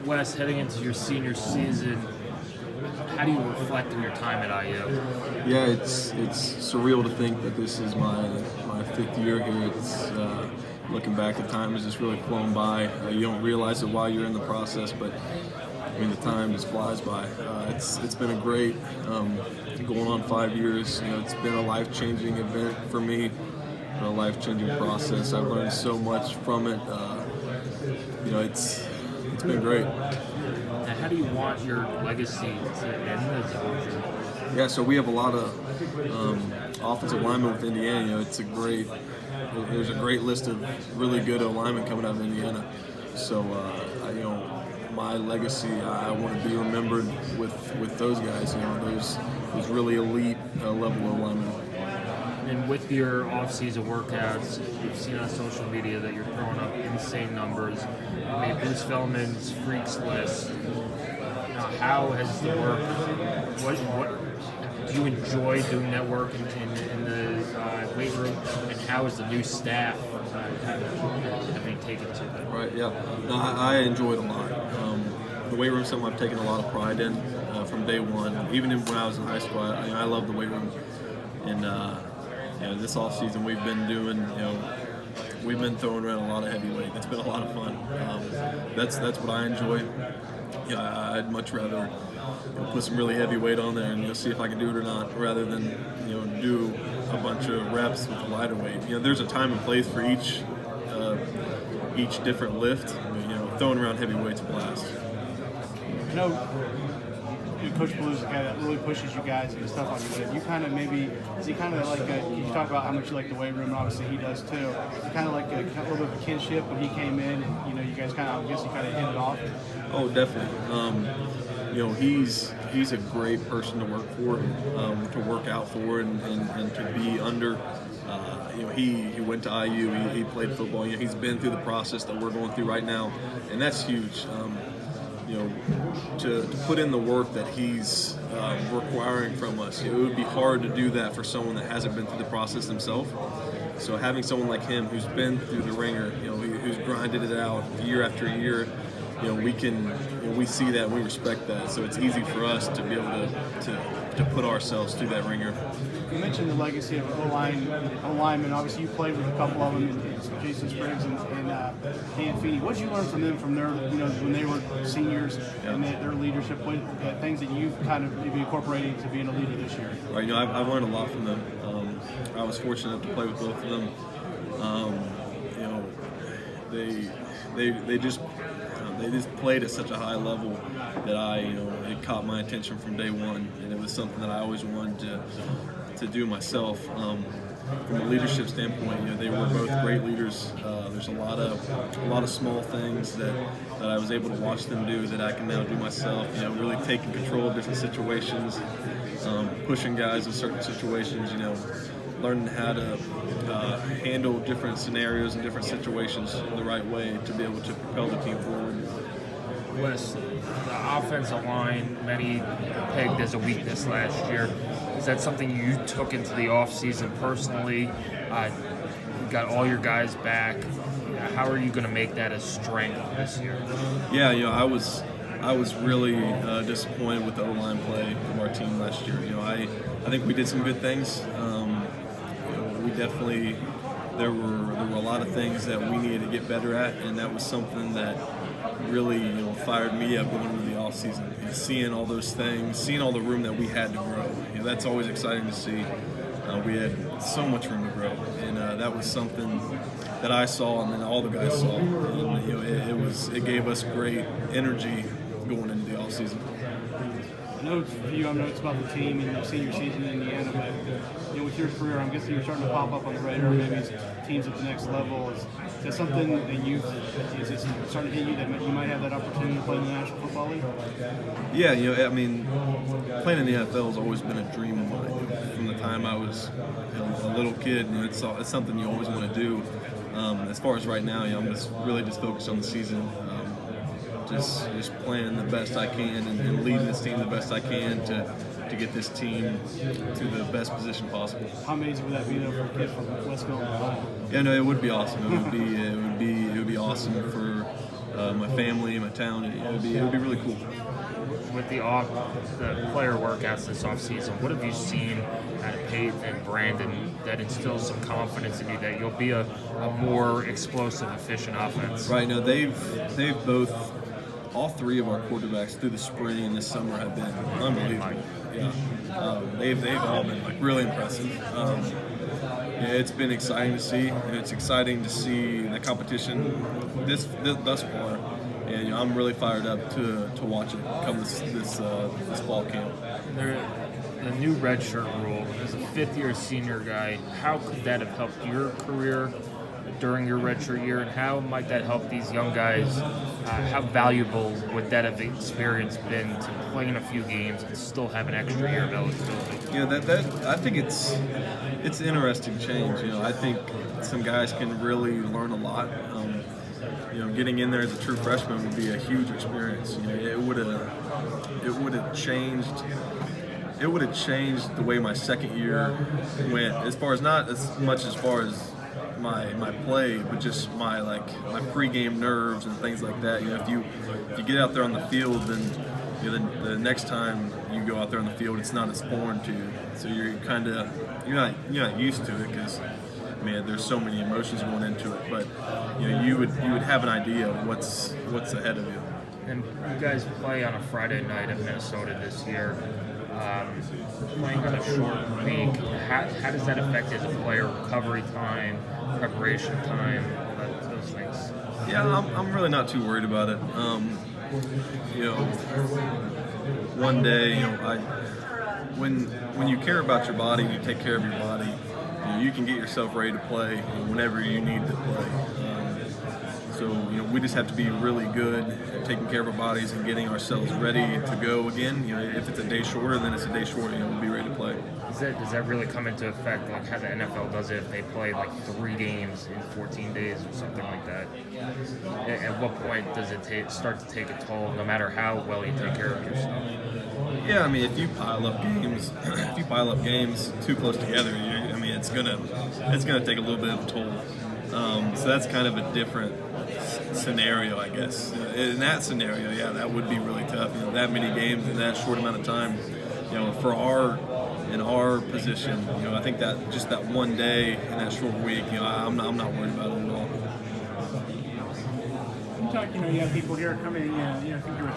Wes, heading into your senior season, how do you reflect on your time at IU? Yeah, it's surreal to think that this is my fifth year here. It's looking back, the time has just really flown by. You don't realize it while you're in the process, but I mean the time just flies by. It's been a great going on 5 years. It's been a life-changing event for me, a life-changing process. I've learned so much from it. It's been great. Now, how do you want your legacy to end as a Dodger? Yeah, so we have a lot of offensive linemen with Indiana. There's a great list of really good linemen coming out of Indiana. So, my legacy, I want to be remembered with those guys. Those really elite level of linemen. And with your off-season workouts, we've seen on social media that you're throwing up insane numbers. You made Bruce Feldman's Freaks list. How has the work? What do you enjoy doing that work in the weight room? And how is the new staff having taken to that? Right. Yeah. No, I enjoy it a lot. The weight room is something I've taken a lot of pride in from day one. Even when I was in high school, I love the weight room. And this off season we've been throwing around a lot of heavyweight. It's been a lot of fun. That's what I enjoy. I'd much rather put some really heavy weight on there and see if I can do it or not, rather than do a bunch of reps with a lighter weight. There's a time and place for each different lift. Throwing around heavy weight's a blast. I know Coach Blue's the guy that really pushes you guys and stuff like that. You kind of is he kind of like you talk about how much you like the weight room, and obviously he does too. You kind of like a little bit of a kinship when he came in, and you guys I guess you kind of hit it off. Oh, definitely. He's a great person to work for, to work out for, and to be under. He went to IU. He played football. He's been through the process that we're going through right now, and that's huge. To put in the work that he's requiring from us, it would be hard to do that for someone that hasn't been through the process himself. So having someone like him who's been through the ringer, who's grinded it out year after year, we see that and we respect that. So it's easy for us to be able to put ourselves through that ringer. You mentioned the legacy of O-linemen. Obviously, you played with a couple of them, Jason Spriggs and Dan Feeney. What did you learn from them from their, when they were seniors and their leadership? What things that you've kind of maybe incorporated to being a leader this year? Right. I've learned a lot from them. I was fortunate enough to play with both of them. They just played at such a high level that it caught my attention from day one, and it was something that I always wanted to do myself. From a leadership standpoint, they were both great leaders. There's a lot of small things that I was able to watch them do that I can now do myself. Really taking control of different situations, pushing guys in certain situations. Learning how to handle different scenarios and different situations the right way to be able to propel the team forward. Wes, the offensive line, many pegged as a weakness last year. Is that something you took into the offseason personally? You got all your guys back. How are you going to make that a strength this year? Yeah, I was really disappointed with the O-line play of our team last year. I think we did some good things. We definitely there were a lot of things that we needed to get better at, and that was something that really fired me up going into the off season. Seeing all those things, seeing all the room that we had to grow. That's always exciting to see. We had so much room to grow, and that was something that I saw, and then all the guys saw. And it gave us great energy going into the off season. I know it's about the team and your senior season in Indiana, but with your career, I'm guessing you're starting to pop up on the radar. Maybe as teams at the next level. Is that something that is it starting to hit you that you might have that opportunity to play in the National Football League? Yeah, playing in the NFL has always been a dream of mine. From the time I was a little kid, it's something you always want to do. As far as right now, I'm just focused on the season. Just playing the best I can and leading this team the best I can to get this team to the best position possible. How amazing would that be though for a kid from West Middle? Yeah, no, it would be awesome. It would be awesome for my family, my town. It would be really cool. With the player workouts this offseason, what have you seen out of Peyton and Brandon that instills some confidence in you that you'll be a more explosive, efficient offense? Right now, they've both, all three of our quarterbacks through the spring and this summer have been unbelievable. Yeah, they've all been like really impressive. Yeah, it's been exciting to see. It's exciting to see the competition thus far. And I'm really fired up to watch it come this fall camp. The new redshirt rule, as a fifth-year senior guy, how could that have helped your career during your redshirt year, and how might that help these young guys? How valuable would that have experience been to play in a few games and still have an extra year of eligibility? Yeah, that I think it's an interesting change. I think some guys can really learn a lot. Getting in there as a true freshman would be a huge experience. It would have changed the way my second year went. As far as not as much as far as my play, but just my pregame nerves and things like that. If you get out there on the field, then the next time you go out there on the field, it's not as foreign to you. So you're not used to it because, man, there's so many emotions going into it. But you would have an idea of what's ahead of you. And you guys play on a Friday night in Minnesota this year. Playing on a short week, how does that affect his player recovery time, preparation time, those things? Yeah, I'm really not too worried about it. One day, when you care about your body, you take care of your body. You can get yourself ready to play whenever you need to play. So we just have to be really good at taking care of our bodies and getting ourselves ready to go again. If it's a day shorter, then it's a day shorter. We'll be ready to play. Does that really come into effect, like how the NFL does it if they play like 3 games in 14 days or something like that? At what point does it start to take a toll, no matter how well you take care of yourself? Yeah, I mean, if you pile up games too close together, it's gonna take a little bit of a toll. So that's kind of a different scenario, I guess. In that scenario, yeah, that would be really tough. That many games in that short amount of time. In our position, I think that just that one day in that short week, I'm not worried about it at all. You have people here coming, I think you're